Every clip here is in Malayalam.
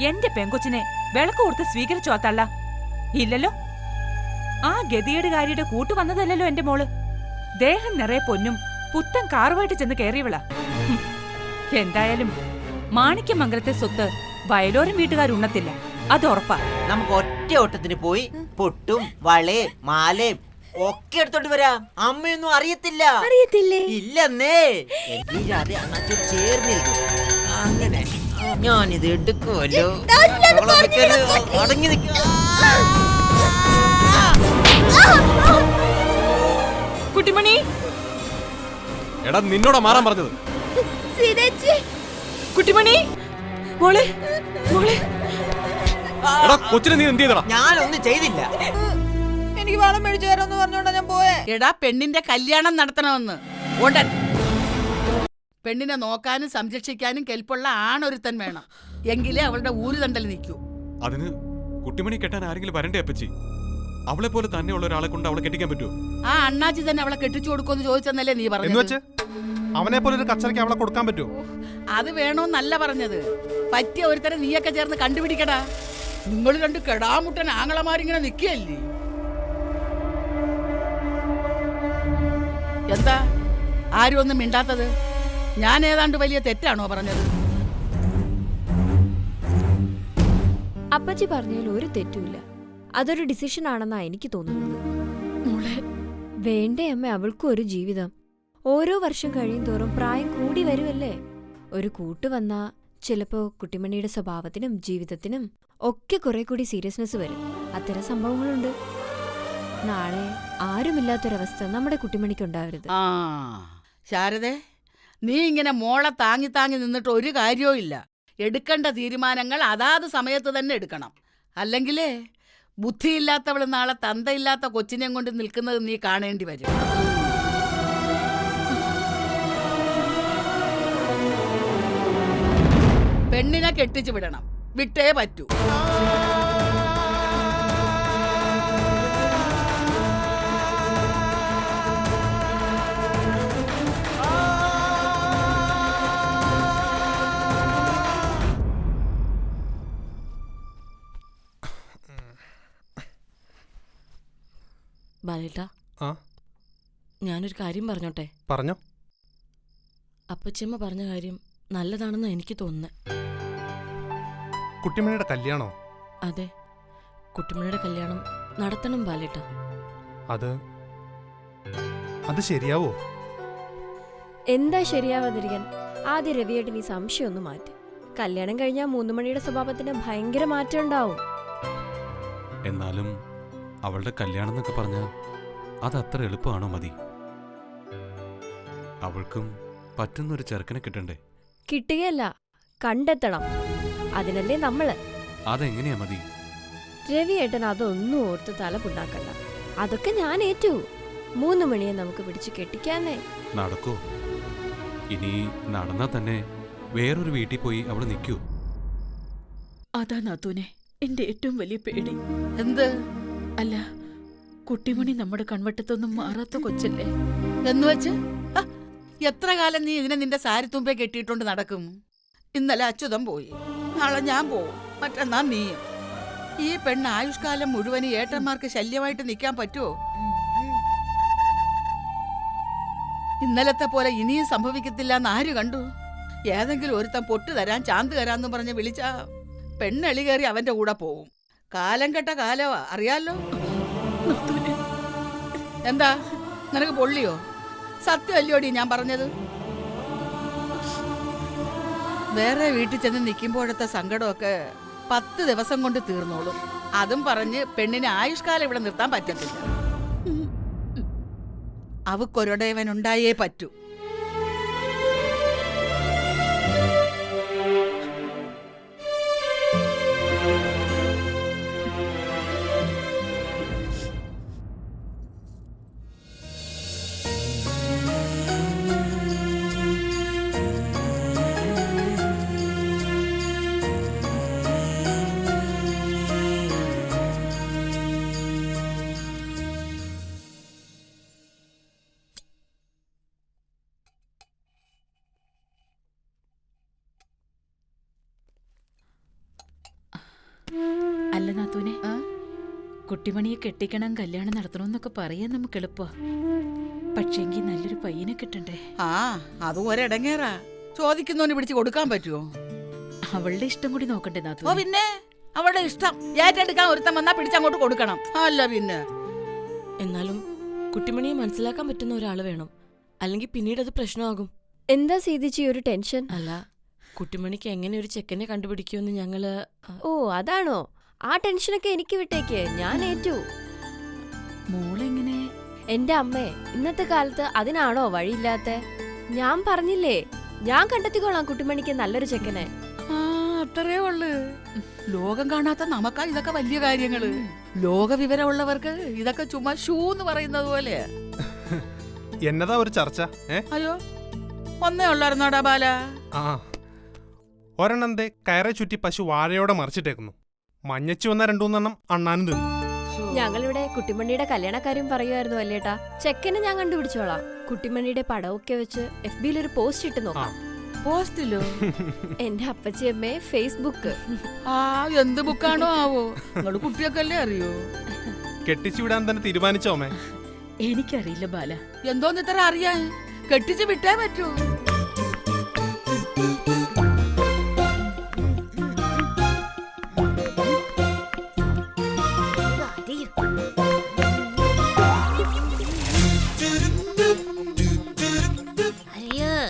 എന്റെ പെങ്കൊച്ചിനെ വിളക്ക് കൊടുത്ത് സ്വീകരിച്ചോ തള്ള? ഇല്ലല്ലോ. ആ ഗതികേടുകാരിയുടെ കൂട്ടു വന്നതല്ലോ എന്റെ മോള്. ദേഹം നിറയെ പൊന്നും പുത്തൻ കാറുമായിട്ട് ചെന്ന് കയറിയവളാ. എന്തായാലും മാണിക്യമംഗലത്തെ സ്വത്ത് വയലോരം വീട്ടുകാരുണ്ണത്തില്ല, അത് ഉറപ്പാ. നമുക്ക് ഒറ്റ ഓട്ടത്തിന് പോയി പൊട്ടും വളയും മാലയും ഒക്കെ എടുത്തോണ്ട് വരാം. അമ്മയൊന്നും അറിയത്തില്ല. ഇല്ലെന്നേ. ചേർന്നിരിക്കും. അങ്ങനെ ഞാനിത് എടുക്കുമല്ലോ. അടങ്ങി നിൽക്കുക. കുട്ടിമണി, എടാ നിന്നോടാ മാറാൻ പറഞ്ഞത്. കുട്ടിമണി മോളെ, മോളെ. എടാ കൊച്ചിനെ നീ എന്ത് ചെയ്തടാ? ഞാനൊന്നും ചെയ്തില്ല. എനിക്ക് വളം മേടിച്ചു തരാമെന്ന് പറഞ്ഞോണ്ടാ ഞാൻ പോയേ. എടാ പെണ്ണിന്റെ കല്യാണം നടത്തണമെന്ന് ഉടൻ. പെണ്ണിനെ നോക്കാനും സംരക്ഷിക്കാനും കെൽപ്പുള്ള ആണൊരുത്തൻ വേണം. എങ്കിലേ അവളുടെ ഊരുതണ്ടൽ നിൽക്കൂ. അതിന് കുട്ടിമണി കെട്ടാൻ ആരെങ്കിലും വരണ്ടേ അപ്പച്ചി? അവളെ പോലെ തന്നെയുള്ള ഒരാളെ കൊണ്ട് അവളെ കെട്ടിക്കാൻ പറ്റുമോ? ആ അണ്ണാച്ചി തന്നെ അവളെ കെട്ടിച്ചു കൊടുക്കുമെന്ന് ചോദിച്ചെന്നല്ലേ നീ പറഞ്ഞത്? അവനെ പോലെ ഒരു കച്ചറയ്ക്ക് അവളെ കൊടുക്കാൻ പറ്റുമോ? അത് വേണോന്നല്ല പറഞ്ഞത്. പറ്റിയ ഒരുത്തരെ നീയൊക്കെ ചേർന്ന് കണ്ടുപിടിക്കടാ. നിങ്ങൾ രണ്ട് കെടാമുട്ടൻ ആങ്ങളമാരിങ്ങനെ നിൽക്കുകയല്ലേ? എന്താ ആരും ഒന്നും മിണ്ടാത്തത്? ഞാൻ ഏതാണ്ട് വലിയ തെറ്റാണോ പറഞ്ഞത്? അപ്പച്ചി പറഞ്ഞതിൽ ഒരു തെറ്റുമില്ല. അതൊരു ഡിസിഷൻ ആണെന്നാ എനിക്ക് തോന്നുന്നത്. വേണ്ടേ അമ്മ, അവൾക്കും ഒരു ജീവിതം. ഓരോ വർഷം കഴിയും തോറും പ്രായം കൂടി വരുമല്ലേ. ഒരു കൂട്ട് വന്നാ ചിലപ്പോ കുട്ടിമണിയുടെ സ്വഭാവത്തിനും ജീവിതത്തിനും ഒക്കെ കുറെ കൂടി സീരിയസ്നെസ് വരും. അത്തരം സംഭവങ്ങളുണ്ട്. നാളെ ആരുമില്ലാത്തൊരവസ്ഥ നമ്മുടെ കുട്ടിമണിക്കുണ്ടാവരുത്. ആ ശാരദേ, നീ ഇങ്ങനെ മോളെ താങ്ങി താങ്ങി നിന്നിട്ട് ഒരു കാര്യവും ഇല്ല. എടുക്കേണ്ട തീരുമാനങ്ങൾ അതാത് സമയത്ത് തന്നെ എടുക്കണം. അല്ലെങ്കിലേ ബുദ്ധിയില്ലാത്തവൾ നാളെ തന്തയില്ലാത്ത കൊച്ചിനെയും കൊണ്ട് നിൽക്കുന്നത് നീ കാണേണ്ടി വരും. പെണ്ണിനെ കെട്ടിച്ചു വിടണം, വിട്ടേ പറ്റൂ. ബാലേട്ടാ, ഞാനൊരു കാര്യം പറഞ്ഞോട്ടെ? പറഞ്ഞോ. അപ്പച്ചമ്മ പറഞ്ഞ കാര്യം നല്ലതാണെന്ന് എനിക്ക് തോന്നുന്നത്. കുട്ടിമണിയുടെ കല്യാണോ? അതെ, കുട്ടിമണിയുടെ കല്യാണം നടത്തണം ബാലേട്ടാ. അത് ശരിയാവോ? എന്താ ശരിയാവാതിരിക്കാൻ? ആദ്യം രവിയായിട്ട് നീ സംശയമൊന്നും മാറ്റി. കല്യാണം കഴിഞ്ഞാൽ 3 മണിയുടെ സ്വഭാവത്തിന് ഭയങ്കര മാറ്റം ഉണ്ടാവും. എന്നാലും അവളുടെ കല്യാണം എന്നൊക്കെ പറഞ്ഞാൽ അതത്ര എളുപ്പമാണോ? മതി, അവൾക്കും പറ്റുന്നൊരു ചെറുക്കനെ കിട്ടണ്ടേ? കിട്ടുകയല്ല, കണ്ടെത്തണം. അതിനല്ലേ നമ്മള്. അതെങ്ങനെയാ മതി? രവിയേട്ടൻ അതൊന്നും ഓർത്ത് തലപുണ്ടാക്കണ്ട. അതൊക്കെ ഞാൻ ഏറ്റു. 3 മണിയെ നമുക്ക് പിടിച്ചു കെട്ടിക്കാന്നേ. നടക്കോ? ഇനി നടന്നാ തന്നെ വേറൊരു വീട്ടിൽ പോയി അവിടെ നിൽക്കൂ. അതാ നാത്തൂനെ എന്റെ ഏറ്റവും വലിയ പേടി. എന്ത്? അല്ല, കുട്ടിമണി നമ്മുടെ കൺവട്ടത്തൊന്നും മാറാത്ത കൊച്ചല്ലേ? എന്ന് വെച്ച് എത്ര കാലം നീ ഇതിനെ നിന്റെ സാരിത്തുമ്പേ കെട്ടിയിട്ടുണ്ട് നടക്കും? ഇന്നലെ അച്യുതം പോയി, നാളെ ഞാൻ പോവും, മറ്റന്നാ നീയും. ഈ പെണ്ണ് ആയുഷ്കാലം മുഴുവനും ഏട്ടന്മാർക്ക് ശല്യമായിട്ട് നിൽക്കാൻ പറ്റുമോ? ഇന്നലത്തെ പോലെ ഇനിയും സംഭവിക്കത്തില്ല എന്ന് ആര് കണ്ടു? ഏതെങ്കിലും ഒരുത്തൻ പൊട്ട് തരാൻ ചാന്ത് തരാന്ന് പറഞ്ഞ് വിളിച്ച പെണ്ണെളി കയറി അവന്റെ കൂടെ പോവും. കാലം കെട്ട കാലവാ, അറിയാലോ. എന്താ നിനക്ക് പൊള്ളിയോ? സത്യമല്ലോടി ഞാൻ പറഞ്ഞത്? വേറെ വീട്ടിൽ ചെന്ന് നിൽക്കുമ്പോഴത്തെ സങ്കടമൊക്കെ 10 ദിവസം കൊണ്ട് തീർന്നോളും. അതും പറഞ്ഞ് പെണ്ണിന് ആയുഷ്കാലം ഇവിടെ നിർത്താൻ പറ്റത്തില്ല. അവക്കൊരുടയവനുണ്ടായേ പറ്റൂ. നാത്തൂനെ ആ? കുട്ടിമണിയെ കെട്ടിക്കണം കല്യാണം നടത്തണമെന്നൊക്കെ പറയാൻ നമുക്ക് എളുപ്പമാ. പക്ഷേങ്കി നല്ലൊരു പയ്യനെ കിട്ടണ്ടേ. ആ അതും ഒരിടങ്ങേറാ. ചോദിക്കുന്നവന് പിടിച്ച് കൊടുക്കാൻ പറ്റുമോ? അവളുടെ ഇഷ്ടം കൂടി നോക്കണ്ടേ ഓ നാത്തൂനെ? പിന്നെ അവളുടെ ഇഷ്ടം ഏറ്റെടുക്കാൻ ഒരുത്തം വന്നാ പിടിച്ചങ്ങോട്ട് കൊടുക്കണം. അല്ല പിന്നെ എന്നാലും കുട്ടിമണിയെ മനസ്സിലാക്കാൻ പറ്റുന്ന ഒരാൾ വേണം, അല്ലെങ്കിൽ പിന്നീട് അത് പ്രശ്നമാകും. എന്താ സീതിച്ചി ഒരു ടെൻഷൻ? അല്ല, കുട്ടിമണിക്ക് എങ്ങനെ ഒരു ചെക്കനെ കണ്ടുപിടിക്കുമെന്ന് ഞങ്ങള് ഓ അതാണോ? ആ ടെൻഷനൊക്കെ എനിക്ക് വിട്ടേക്ക്, ഞാൻ ഏറ്റു. മോളെങ്ങനെ? എന്റെ അമ്മേ, ഇന്നത്തെ കാലത്ത് അതിനാണോ വഴിയില്ലാത്ത? ഞാൻ പറഞ്ഞില്ലേ, ഞാൻ കണ്ടെത്തിക്കോളാം കുട്ടിമണിക്ക് നല്ലൊരു ചെക്കനെ. ആ അത്രേ ഉള്ളു. ലോകം കാണാത്ത നമുക്കാ ഇതൊക്കെ വലിയ കാര്യങ്ങള്. ലോക വിവരമുള്ളവർക്ക് ഇതൊക്കെ ചുമ്മാ ഷൂ എന്ന് പറയുന്നത് പോലെ. എന്നതാ ഒരു ചർച്ച? അയ്യോ ഒന്നേ ഉള്ളായിരുന്നോടാ ബാല. ആ ഒരെണ്ണത്തെ കയറെ ചുറ്റി പശു വാഴയോടെ മറിച്ചിട്ടേക്കുന്നു. മഞ്ഞച്ചു വന്ന രണ്ടൂന്നെണ്ണം അണ്ണാനും തിന്നു. ഞങ്ങളിവിടെ കുട്ടിമണിയുടെ കല്യാണക്കാര്യം പറയുമായിരുന്നു അല്ലേട്ടാ. ചെക്കനെ ഞാൻ കണ്ടുപിടിച്ചോളാം. കുട്ടിമണിയുടെ പടമൊക്കെ വെച്ച് FB-ൽ ഒരു പോസ്റ്റ് ഇട്ട് നോക്കാം. പോസ്റ്റിലോ? എന്റെ അപ്പച്ചിയമ്മേ ഫേസ്ബുക്ക്. ആ എന്ത് ബുക്കാണോ ആവോ? നിങ്ങള് കുട്ടിയൊക്കെ അല്ലേ അറിയോ? കെട്ടിച്ചു വിടാൻ തന്നെ തീരുമാനിച്ചോമേ? എനിക്കറിയില്ല ബാല. എന്തോന്ന് ഇത്ര അറിയാൻ? കെട്ടിച്ച് വിട്ടേ പറ്റൂ.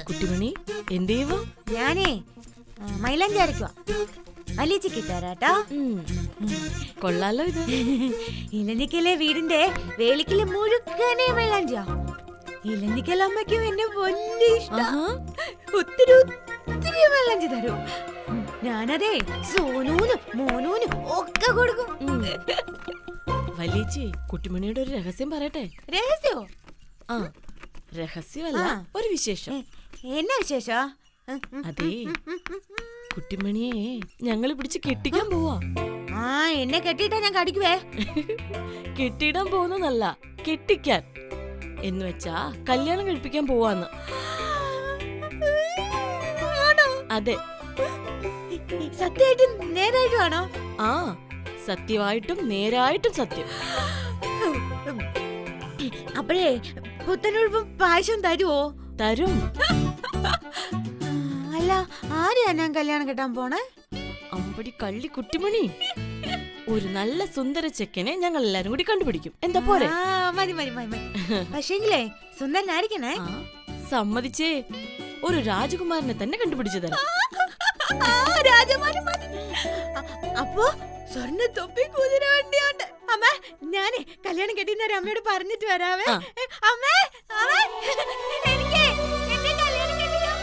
കുട്ടിമണി എന്തേവോ? ഞാനേ മൈലാഞ്ചി അരയ്ക്കുവാ. വലിയ കിട്ടാരാട്ടോ. കൊള്ളാലോ ഇത്. ഇലഞ്ഞിക്കലെ വീടിന്റെ വേലിക്കല് മുഴുക്കനെ മൈലാഞ്ചിയാ. ഇലഞ്ഞിക്കൽ അമ്മയ്ക്കും എന്നെ വലിയ ഇഷ്ടം. ആഹാ. ഒത്തിരി ഒത്തിരി മൈലാഞ്ചി തരും. ഞാനതേ സോനൂനും മോനൂനും ഒക്കെ കൊടുക്കും. വലിയേച്ചി, കുട്ടിമണിയുടെ ഒരു രഹസ്യം പറയട്ടെ? രഹസ്യോ? ആ, രഹസ്യമല്ല, ഒരു വിശേഷം. എന്നാ വിശേഷാ? അതേ, കുട്ടിമണിയെ ഞങ്ങൾ പിടിച്ച് കെട്ടിക്കാൻ പോവാ. ആ എന്നെ കെട്ടിയിട്ടാ ഞാൻ കടിക്കുവേ. കെട്ടിയിടാൻ പോകുന്നതല്ല, കെട്ടിക്കാൻ എന്ന് വെച്ചാ കല്യാണം കഴിപ്പിക്കാൻ പോവാന്ന്. അതെ, സത്യമായിട്ടും നേരായിട്ടും ആണോ? ആ സത്യമായിട്ടും നേരായിട്ടും സത്യം. അപ്പഴേ പുത്തനുടുപ്പും പായസം തരുവോ? തരും. അല്ല ആരെയാ ഞാൻ കല്യാണം കെട്ടാൻ പോണേ? അമ്പടി കള്ളി കുട്ടിമണി, ഒരു നല്ല സുന്ദര ചെക്കനെ ഞങ്ങൾ എല്ലാരും കൂടി കണ്ടുപിടിക്കും. എന്താ പോരെ? മതി മതി മതി മതി. പക്ഷേങ്കിലേ സുന്ദരനായിരിക്കണേ. സമ്മതിച്ചേ, ഒരു രാജകുമാരനെ തന്നെ കണ്ടുപിടിച്ചു തരാം. രാജകുമാരൻ മതി. അപ്പോ സ്വർണ്ണ തൊപ്പി കുതിര വണ്ടിയുണ്ട്. അമ്മ ഞാനേ കല്യാണം കെട്ടിന്നൊരു അമ്മയോട് പറഞ്ഞിട്ട് വരാവേ. അമ്മേ എനിക്ക് എന്നെ കല്യാണം കെട്ടിക്കാൻ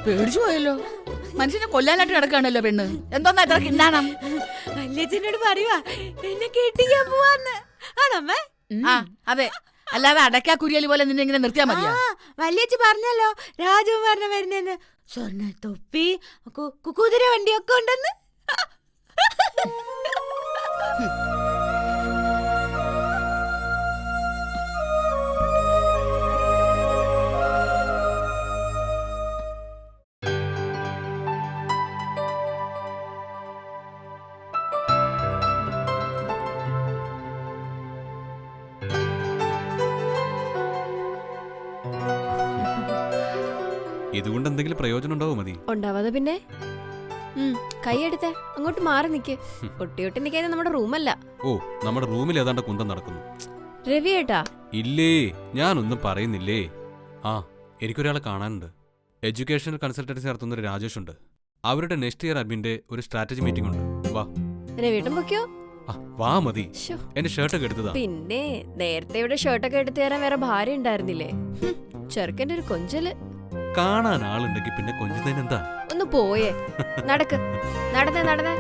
പേടിച്ചു പോയല്ലോ. മനുഷ്യനെ കൊല്ലാനായിട്ട് കിടക്കുകയാണല്ലോ പെണ്ണ്. എന്തോന്നാ ഇത്ര കിണ്ണാണം? വല്യച്ഛനോട് പറയുവാ എന്നെ കെട്ടിക്കാൻ പോവാന്ന്. ആണമ്മേ? ആ അതെ, അല്ലാതെ അടയ്ക്കാ കുരിയല് പോലെ നിന്നെ ഇങ്ങനെ നിർത്തിയാ മതിയാ? വല്യച്ഛ പറഞ്ഞല്ലോ രാജകുമാരനെ വരുന്നെന്ന്. സ്വർണ്ണ തൊപ്പി കുതിര വണ്ടിയൊക്കെ ഉണ്ടെന്ന്. ഇതുകൊണ്ട് എന്തെങ്കിലും പ്രയോജനം ഉണ്ടാവും മതി? ഉണ്ടാവാതെ പിന്നെ. കൈയെടുത്തേ, അങ്ങോട്ട് മാറി നിക്ക്. ഒട്ടിയൊട്ടി നിൽക്കാൻ നമ്മുടെ റൂമല്ല. ഓ, നമ്മുടെ റൂമിൽ ഏതാണ്ട് കുന്തം നടക്കുന്നു. രവിയേട്ടാ. ഇല്ലേ, ഞാനൊന്നും പറയുന്നില്ലേ. ആ, എനിക്കൊരാളെ കാണാനുണ്ട്. എഡ്യൂക്കേഷണൽ കൺസൾട്ടൻസി നടത്തുന്ന ഒരു രാജേഷ് ഉണ്ട്. അവരുടെ നെക്സ്റ്റ് ഇയർ അഡ്മിന്റെ ഒരു സ്ട്രാറ്റജി മീറ്റിംഗ് ഉണ്ട്. വാ. രവിയേട്ടൻ പൊക്കോ. വാ മതി. എന്റെ ഷർട്ടൊക്കെ എടുത്തതാ. പിന്നെ നേരത്തെ ഇവിടെ ഷർട്ടൊക്കെ എടുത്തു തരാൻ വേറെ ഭാര്യ ഉണ്ടായിരുന്നില്ലേ? ചെറുക്കന്റെ ഒരു കൊഞ്ചല്. കാണാൻ ആളുണ്ടെങ്കിൽ പിന്നെ കൊഞ്ചുന്നതിനെന്താ? ഒന്ന് പോയേ. നടക്ക്, നടന്നേ നടന്നേ.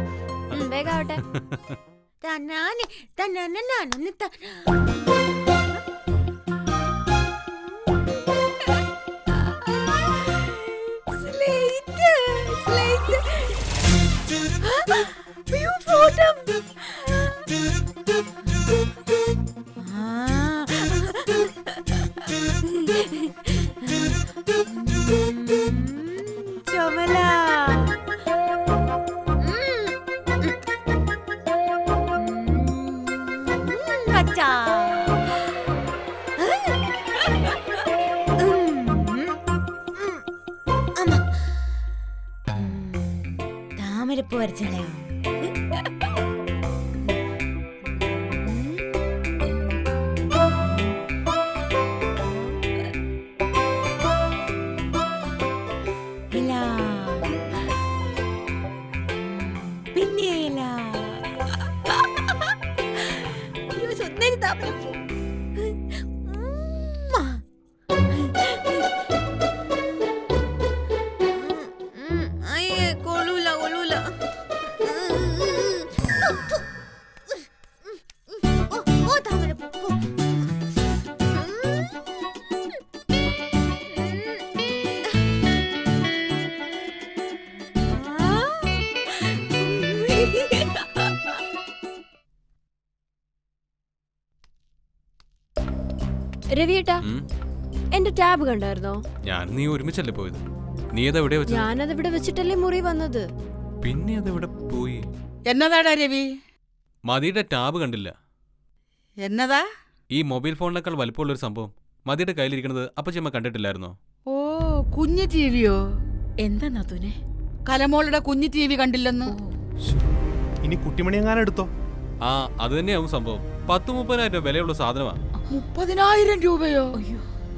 വേഗാവട്ടെ. താമരപ്പൂ വരച്ചാലോ? ഇല്ല. പിന്നെ ഇല്ല. അയ്യോ, സുന്ദരി താമരപ്പൂ. രവിയേട്ടാ, ഉം. എന്റെ ടാബ് കണ്ടായിരുന്നോ? ഞാൻ നീ ഒരുമിച്ചല്ലേ പോയത്? നീ അതെവിടെ വെച്ചത്? ഞാനത് ഇവിടെ വെച്ചിട്ടല്ലേ മുറി വന്നത്. പിന്നെ അതെവിടെ പോയി? എന്നതാടാ രവി? മതിയുടെ ടാബ് കണ്ടില്ല. എന്നതാ? ഈ മൊബൈൽ ഫോണിനേക്കാൾ വലിപ്പമുള്ള ഒരു സംഭവം മതിയുടെ കയ്യിലിരിക്കുന്നത് അപ്പച്ചമ്മ കണ്ടിട്ടില്ലായിരുന്നോ? ഓ, കുഞ്ഞു ടി വിയോ? എന്താ നാത്തൂനെ? കലമോളുടെ കുഞ്ഞു ടി വി കണ്ടില്ലെന്ന്. ഇനി കുട്ടിമണി എങ്ങാനും എടുത്തോ? ആ, അത് തന്നെയാവും സംഭവം. 10-30,000 രൂപ വിലയുള്ള സാധനമാണ്. 30,000 രൂപയോ?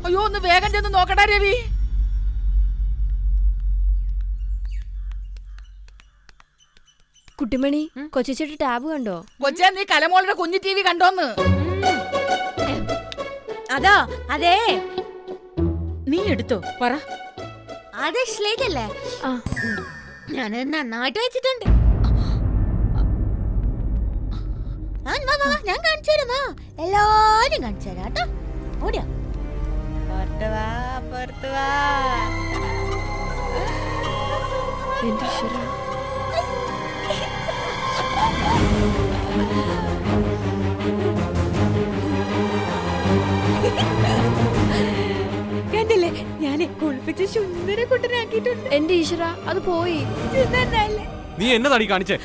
അയ്യോ, ഒന്ന് വേഗം ചെന്ന് നോക്കടാ രവി. കുട്ടിമണി, കൊച്ചിച്ചേട്ടി ടാബ് കണ്ടോ? കൊച്ചേ, നീ കലമോളുടെ കുഞ്ഞു ടി വി കണ്ടോന്ന്? അതോ? അതേ, നീ എടുത്തോ, പറ. അത് സ്ലേറ്റ് അല്ലേ? ആ. ഞാനത് നന്നായിട്ട് വെച്ചിട്ടുണ്ട്. ഞാൻ കാണിച്ചു തരുന്നോ? എല്ലാരും കാണിച്ചു തരാം കേട്ടോ. ഓടിയോ, പുറത്ത് വാ, പുറത്ത് വാ. എന്റെ ഈശ്വരാ. കണ്ടില്ലേ, ഞാൻ കുളിപ്പിച്ച് സുന്ദര കുട്ടനാക്കിയിട്ടുണ്ട്. എന്റെ ഈശ്വര, അത് പോയി. നീ എന്നതാടി കാണിച്ചേ?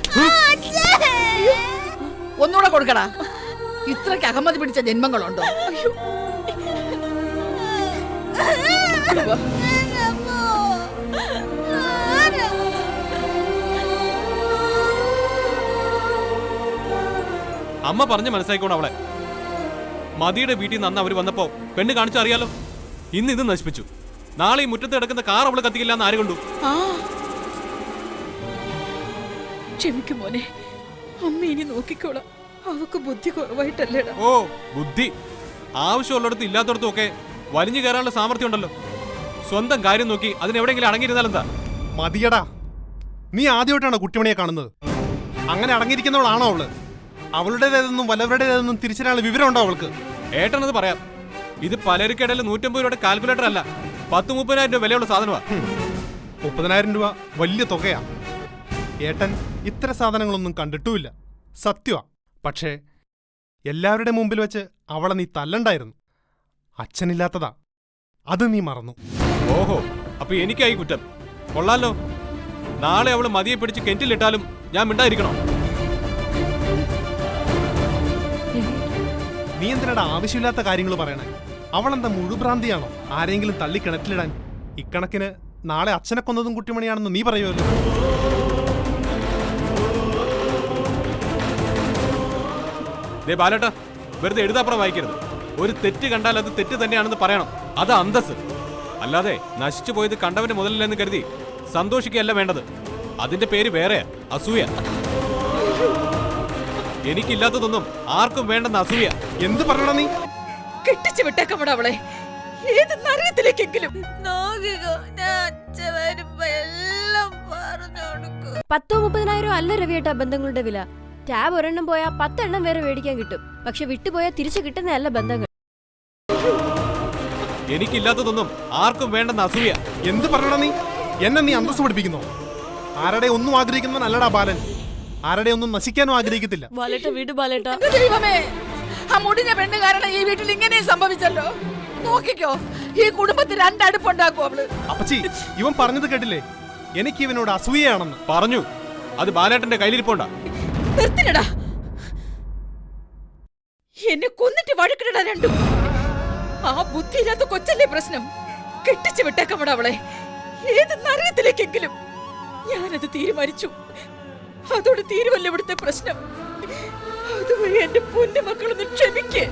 ഒന്നുകൂടെ കൊടുക്കടാ. ഇത്രയ്ക്ക് അഹമ്മതി പിടിച്ച ജന്മങ്ങളുണ്ടോ? അമ്മ പറഞ്ഞ് മനസ്സിലായിക്കോണം അവളെ. മതിയുടെ വീട്ടിൽ നിന്ന് അന്ന് അവര് വന്നപ്പോ പെണ്ണ് കാണിച്ചു അറിയാലോ. ഇന്ന് ഇത് നശിപ്പിച്ചു. നാളെ ഈ മുറ്റത്ത് കിടക്കുന്ന കാർ അവള് കത്തിക്കില്ല എന്ന് ആര് കണ്ടു? ക്ഷമിക്കും മോനെ, അമ്മ ഇനി നോക്കിക്കോളാം. അവക്ക് ബുദ്ധി കുറവായിട്ടല്ലേടാ. ഓ, ബുദ്ധി ആവശ്യമുള്ളിടത്തും ഇല്ലാത്തടത്തും ഒക്കെ വലിഞ്ഞു കയറാനുള്ള സാമർഥ്യം ഉണ്ടല്ലോ. സ്വന്തം കാര്യം നോക്കി അതിനെവിടെയെങ്കിലും അടങ്ങിയിരുന്നാലെന്താ? മതിയടാ, നീ ആദ്യമായിട്ടാണോ കുട്ടിമണിയെ കാണുന്നത്? അങ്ങനെ അടങ്ങിയിരിക്കുന്നവളാണോ അവള്? അവളുടേതെന്നും വല്ലവരുടേതെന്നും തിരിച്ചറിയാനുള്ള വിവരം ഉണ്ടോ അവൾക്ക്? ഏട്ടനത് പറയാം. ഇത് പലർക്കിടയിൽ 150 രൂപയുടെ കാൽക്കുലേറ്റർ അല്ല, 10-30,000 രൂപ വിലയുള്ള സാധനമാണ്. 30,000 രൂപ വലിയ തുകയാ. ഏട്ടൻ ഇത്തരം സാധനങ്ങളൊന്നും കണ്ടിട്ടുമില്ല, സത്യമാ. പക്ഷേ എല്ലാവരുടെ മുമ്പിൽ വെച്ച് അവളെ നീ തല്ലണ്ടായിരുന്നു. അച്ഛനില്ലാത്തതാ, അത് നീ മറന്നു. ഓഹോ, അപ്പൊ എനിക്കായി കുറ്റം. കൊള്ളാലോ. നാളെ അവള് മതിയെ പിടിച്ച് കെന്റിലിട്ടാലും ഞാൻ മിണ്ടായിരിക്കണോ? നീ എന്തിനാടാ ആവശ്യമില്ലാത്ത കാര്യങ്ങൾ പറയണേ? അവളെന്താ മുഴുഭ്രാന്തിയാണോ ആരെങ്കിലും തള്ളി കിണറ്റിലിടാൻ? ഇക്കണക്കിന് നാളെ അച്ഛനെ കൊന്നതും കുട്ടിമണിയാണെന്ന് നീ പറയുമല്ലോ. ബാലേട്ട, വെറുതെ എഴുതാപ്പുറം വായിക്കരുത്. ഒരു തെറ്റ് കണ്ടാൽ അത് തെറ്റ് തന്നെയാണെന്ന് പറയണം. അത് അന്തസ്. അല്ലാതെ നശിച്ചു പോയത് കണ്ടവന്റെ മുതലില്ലെന്ന് കരുതി സന്തോഷിക്കുകയല്ല വേണ്ടത്. അതിന്റെ പേര് വേറെ, അസൂയ. എനിക്കില്ലാത്തതൊന്നും ആർക്കും വേണ്ടെന്ന് അസൂയ. എന്ത് പറയണ നീ? കെട്ടിച്ചു വിട്ടേക്കമ്മടെ അവളെ ഏത് നരകത്തിലേക്കെങ്കിലും. 10-30,000 അല്ല രവിയേട്ടാ ബന്ധങ്ങളുടെ വില. ടാബ് ഒരെണ്ണം പോയാ 10 എണ്ണം വേറെ മേടിക്കാൻ കിട്ടും. പക്ഷെ വിട്ടുപോയാൽ തിരിച്ചു കിട്ടുന്നതല്ല ബന്ധങ്ങൾ. എനിക്കില്ലാത്തതൊന്നും ആർക്കും വേണ്ടെന്ന് അസൂയ. എന്ത് പറയണ നീ? എന്നെ നീ അന്തസ് പഠിപ്പിക്കുന്നോ? ആരുടെ ഒന്നും ആഗ്രഹിക്കുന്നവനല്ലടാ ബാലൻ. ആരുടെ ഒന്നും നശിക്കാനും ആഗ്രഹിക്കത്തില്ല. ബാലേട്ട, വീട് ബാലേട്ട. ദൈവമേ, ആ മുടിഞ്ഞ പെണ്ണ് കാരണം ഈ വീട്ടിൽ ഇങ്ങനെ സംഭവിച്ചല്ലോ. നോക്കിക്കോ, ഈ കുടുംബത്തിൽ 2 അടുപ്പുണ്ടാക്കും അവള്. അപ്പച്ചി, ഇവൻ പറഞ്ഞത് കേട്ടില്ലേ? എനിക്ക് ഇവനോട് അസൂയയാണെന്ന് പറഞ്ഞു. അത് ബാലേട്ടന്റെ കയ്യിലിരിപ്പോണ്ട. നിർത്തിനടാ, എന്നെ കൊന്നിട്ട് വഴക്കിടടാ രണ്ടും. ആ ബുദ്ധിയില്ലാത്ത കൊച്ചല്ലേ പ്രശ്നം. കെട്ടിച്ചു വിട്ടേക്കമ്മടെ അവളെ ഏത് നരകത്തിലേക്കെങ്കിലും. ഞാനത് തീരുമാനിച്ചു. അതോടെ തീരുവല്ല ഇവിടുത്തെ പ്രശ്നം. അതുവരെ എന്റെ പൊന്നു മക്കളൊന്ന് ക്ഷമിക്കേ.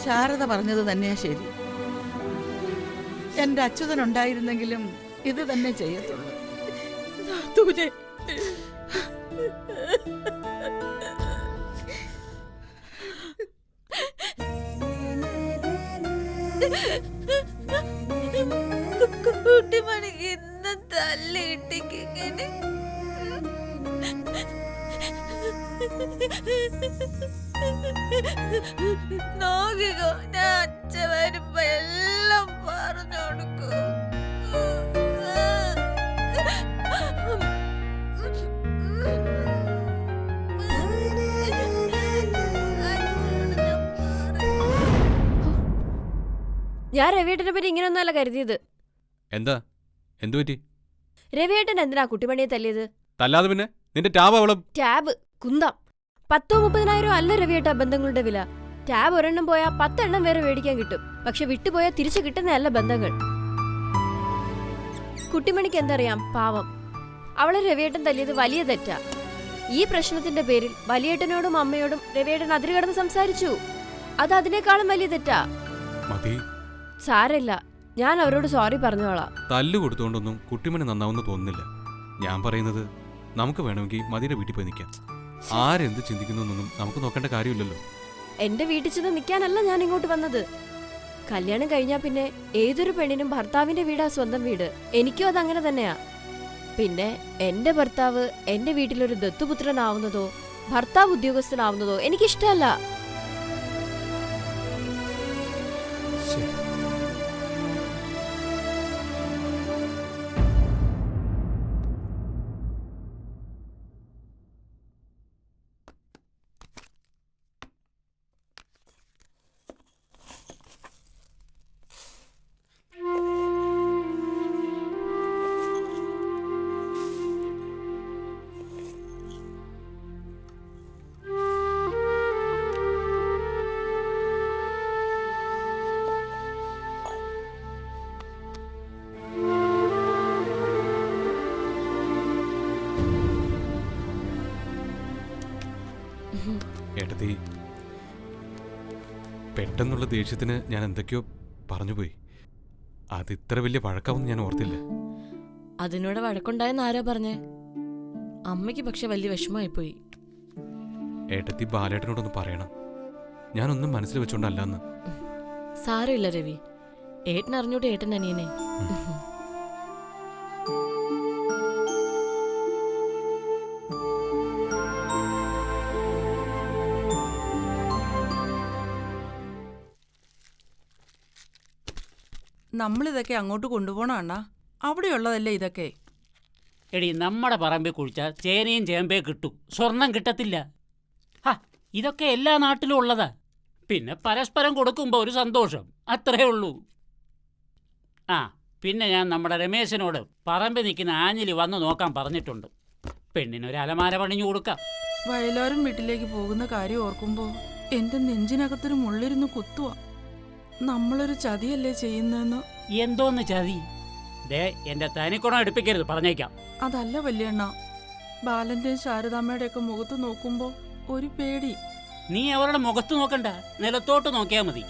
ശാരദ പറഞ്ഞത് തന്നെയാ ശരി. എന്റെ അച്യുതനുണ്ടായിരുന്നെങ്കിലും ഇത് തന്നെ ചെയ്യത്തുള്ളൂ. നാത്തൂനെ, കുട്ടിമണിക്ക് ഇന്ന് തല്ലിട്ടിങ്ങനെ നോക്കിക്കോ, ഞാൻ അച്ഛ വരുമ്പോ എല്ലാം പറഞ്ഞു കൊടുക്കും. ഞാൻ രവിയേട്ടനെ പറ്റി ഇങ്ങനെയൊന്നുമല്ല കരുതിയത്. എന്താ? എന്തു പറ്റി? രവിയേട്ടൻ എന്തിനാ കുട്ടിമണിയെ തല്ലിയത്? തല്ലാതെ പിന്നെ നിന്റെ ടാബ് അവളും. ടാബ് കുന്താം. 10,000-30,000 അല്ല രവിയേട്ട ബന്ധങ്ങളുടെ വില. ടാബ് ഒരെണ്ണം പോയാ 10 എണ്ണം വേറെ മേടിക്കാൻ കിട്ടും. പക്ഷെ വിട്ടുപോയാ തിരിച്ചു കിട്ടുന്നതല്ല ബന്ധങ്ങൾ. കുട്ടിമണിക്ക് എന്തറിയാം, പാവം. അവളെ രവിയേട്ടൻ തല്ലിയത് വലിയ തെറ്റാ. ഈ പ്രശ്നത്തിന്റെ പേരിൽ വലിയേട്ടനോടും അമ്മയോടും രവിയേട്ടൻ അതിരുകടന്ന് സംസാരിച്ചു. അത് അതിനേക്കാളും വലിയ തെറ്റാ. മതി, സാരമില്ല, ഞാൻ അവരോട് സോറി പറഞ്ഞോളാം. തല്ലു കൊടുത്തുകൊണ്ടൊന്നും കുട്ടിമണി നന്നാവുന്ന തോന്നുന്നില്ല. ഞാൻ പറയുന്നത് നമുക്ക് വേണമെങ്കിൽ മതിയുടെ വീട്ടിൽ പോയി നിൽക്കാം. ആരെന്ത് ചിന്തിക്കുന്നൊന്നും നമുക്ക് നോക്കേണ്ട കാര്യമില്ലല്ലോ. എന്റെ വീട്ടിൽ ചെന്ന് നിൽക്കാനല്ല ഞാൻ ഇങ്ങോട്ട് വന്നത്. കല്യാണം കഴിഞ്ഞാ പിന്നെ ഏതൊരു പെണ്ണിനും ഭർത്താവിന്റെ വീടാ സ്വന്തം വീട്. എനിക്കും അതങ്ങനെ തന്നെയാ. പിന്നെ എന്റെ ഭർത്താവ് എന്റെ വീട്ടിലൊരു ദത്തുപുത്രനാവുന്നതോ ഭർത്താവ് ഉദ്യോഗസ്ഥനാവുന്നതോ എനിക്കിഷ്ടമല്ല. ഏട്ടത്തി, പെട്ടെന്നുള്ള ദേഷ്യത്തിന് ഞാൻ എന്തൊക്കെയോ പറഞ്ഞുപോയി. അത് ഇത്ര വലിയ വഴക്കാവെന്ന് ഞാൻ ഓർത്തില്ല. അതിനോട് വഴക്കുണ്ടായെന്ന് ആരാ പറഞ്ഞേ? അമ്മയ്ക്ക് പക്ഷെ വലിയ വിഷമമായിപ്പോയി. ഏട്ടത്തി ബാലേട്ടനോടൊന്ന് പറയണം, ഞാനൊന്നും മനസ്സിൽ വെച്ചോണ്ടല്ലെന്ന്. സാരമില്ല രവി, ഏട്ടൻ അറിഞ്ഞോട്ട് ഏട്ടൻ അനിയനെ. നമ്മളിതൊക്കെ അങ്ങോട്ട് കൊണ്ടുപോകണം അണ്ണാ. അവിടെയുള്ളതല്ലേ ഇതൊക്കെ. എടി, നമ്മുടെ പറമ്പിൽ കുഴിച്ചാൽ ചേനയും ചേമ്പേ കിട്ടും, സ്വർണം കിട്ടത്തില്ല. ഹാ, ഇതൊക്കെ എല്ലാ നാട്ടിലും ഉള്ളതാ. പിന്നെ പരസ്പരം കൊടുക്കുമ്പോൾ ഒരു സന്തോഷം, അത്രേ ഉള്ളൂ. ആ, പിന്നെ ഞാൻ നമ്മുടെ രമേശനോട് പറമ്പിൽ നിൽക്കുന്ന ആഞ്ഞിലി വന്ന് നോക്കാൻ പറഞ്ഞിട്ടുണ്ട്. പെണ്ണിനൊരു അലമാര പണിഞ്ഞു കൊടുക്കാം. വയലോരം വീട്ടിലേക്ക് പോകുന്ന കാര്യം ഓർക്കുമ്പോൾ എന്റെ നെഞ്ചിനകത്തൊരു മുള്ളിരുന്ന് കുത്തുവാ. നമ്മളൊരു ചതിയല്ലേ ചെയ്യുന്നതെന്ന്. എന്തോന്ന് ചതി? ദേ, എന്റെ തനിക്കുണം എടുപ്പിക്കരുത്, പറഞ്ഞേക്കാം. അതല്ല വല്യണ്ണ, ബാലന്റെയും ശാരദാമ്മയുടെ ഒക്കെ മുഖത്ത് നോക്കുമ്പോ ഒരു പേടി. നീ അവരുടെ മുഖത്ത് നോക്കണ്ട, നിലത്തോട്ട് നോക്കിയാൽ മതി.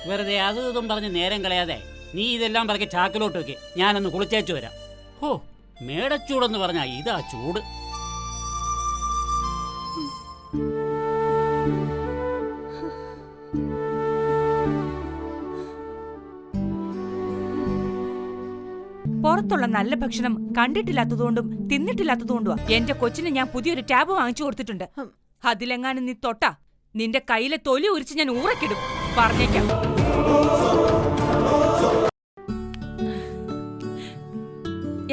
വെറുതെ അതും ഇതും പറഞ്ഞ് നേരം കളയാതെ നീ ഇതെല്ലാം പറഞ്ഞ് ചാക്കിലോട്ട് വെക്ക്. ഞാനൊന്ന് കുളിച്ചേച്ചു വരാം. ഹോ, മേടച്ചൂടെന്ന് പറഞ്ഞാ ഇതാ ചൂട്. പുറത്ത് പുറത്തുള്ള നല്ല ഭക്ഷണം കണ്ടിട്ടില്ലാത്തതുകൊണ്ടും തിന്നിട്ടില്ലാത്തതുകൊണ്ടുവാ എന്റെ കൊച്ചിന് ഞാൻ പുതിയൊരു ടാബ് വാങ്ങിച്ചു കൊടുത്തിട്ടുണ്ട്. അതിലെങ്ങാനും നീ തൊട്ടാ നിന്റെ കയ്യിലെ തൊലി ഉരിച്ച് ഞാൻ ഊറക്കിടും. പറഞ്ഞേക്കാം.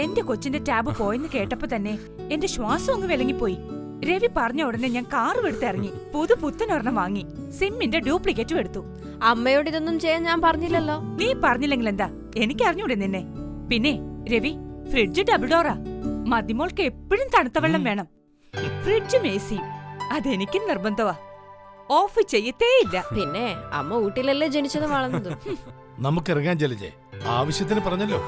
എന്റെ കൊച്ചിന്റെ ടാബ് പോയെന്ന് കേട്ടപ്പോ തന്നെ എന്റെ ശ്വാസം അങ്ങ് വിലങ്ങിപ്പോയി. രവി പറഞ്ഞ ഉടനെ ഞാൻ കാറും എടുത്തിറങ്ങി. പുത്തനൊരെണ്ണം വാങ്ങി. സിമ്മിന്റെ ഡ്യൂപ്ലിക്കേറ്റും എടുത്തു. അമ്മയോട് ഇതൊന്നും ചെയ്യാൻ ഞാൻ പറഞ്ഞില്ലല്ലോ. നീ പറഞ്ഞില്ലെങ്കിൽ എന്താ, എനിക്ക് അറിഞ്ഞൂടെ നിന്നെ. പിന്നെ രവി, ഫ്രിഡ്ജ് ഡബിൾ ഡോറാ. മതിമോൾക്ക് എപ്പോഴും തണുത്ത വെള്ളം വേണം. ഫ്രിഡ്ജും എസിയും അതെനിക്ക് നിർബന്ധമാ. ഓഫ് ചെയ്യത്തേയില്ല. പിന്നെ അമ്മ ഊട്ടിലല്ലേ ജനിച്ചത് വളർന്നത്. നമുക്കിറങ്ങാൻ ജലജെ, ആവശ്യത്തിന് പറഞ്ഞല്ലോ.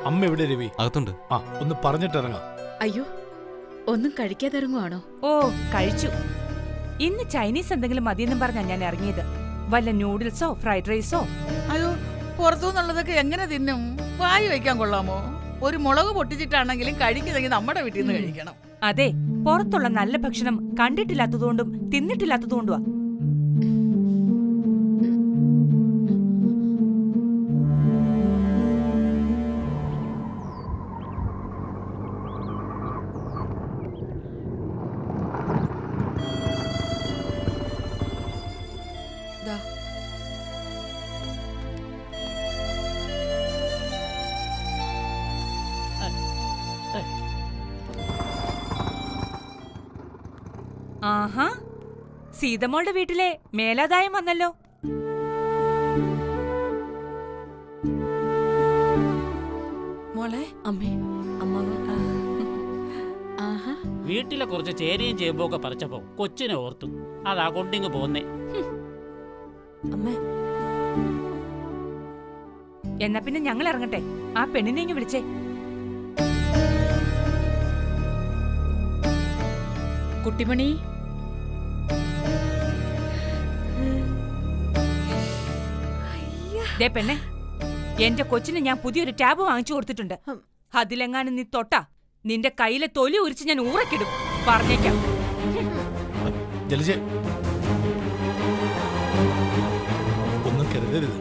അമ്മ എവിടെ രവി? അകത്തുണ്ട്. ആ, ഒന്ന് പറഞ്ഞിട്ടിറങ്ങാം. അയ്യോ, ഒന്നും കഴിക്കാതെ ഇറങ്ങുവാണോ? ഓ, കഴിച്ചു. ഇന്ന് ചൈനീസ് എന്തെങ്കിലും മതിയെന്നും പറഞ്ഞാ ഞാൻ ഇറങ്ങിയത്. വല്ല നൂഡിൽസോ ഫ്രൈഡ് റൈസോ. അയ്യോ, പുറത്തുനിന്നുള്ളതൊക്കെ എങ്ങനെ തിന്നും? വായി വയ്ക്കാൻ കൊള്ളാമോ? ഒരു മുളക് പൊട്ടിച്ചിട്ടാണെങ്കിലും കഴിക്കുന്നെങ്കിൽ നമ്മുടെ വീട്ടിൽ നിന്ന് കഴിക്കണം. അതെ, പുറത്തുള്ള നല്ല ഭക്ഷണം കണ്ടിട്ടില്ലാത്തതുകൊണ്ടും തിന്നിട്ടില്ലാത്തതുകൊണ്ടുവാ. ആഹാ, സീതമോളുടെ വീട്ടിലെ മേലാദായം വന്നല്ലോ. മോളെ, അമ്മേ, അമ്മാവ. ആഹാ, വീട്ടിലെ കുറച്ച് ചേനയും ചേമ്പും ഒക്കെ പറിച്ചപ്പോ കൊച്ചിനെ ഓർത്തു. അതാ കൊണ്ടിങ് പോന്നേ. അമ്മേ, എന്നാ പിന്നെ ഞങ്ങൾ ഇറങ്ങട്ടെ. ആ പെണ്ണിനെ ഇങ്ങ് വിളിച്ചേ. കുട്ടിമണി. ദേ പെണ്ണെ, എന്റെ കൊച്ചിന് ഞാൻ പുതിയൊരു ടാബ് വാങ്ങിച്ചു കൊടുത്തിട്ടുണ്ട്. അതിലെങ്ങാനും നീ തൊട്ടാ നിന്റെ കയ്യിലെ തൊലി ഉരിച്ച് ഞാൻ ഊറക്കിടും. പറഞ്ഞേക്കാം. ജലജെ, ഒന്നും കരുതരുത്.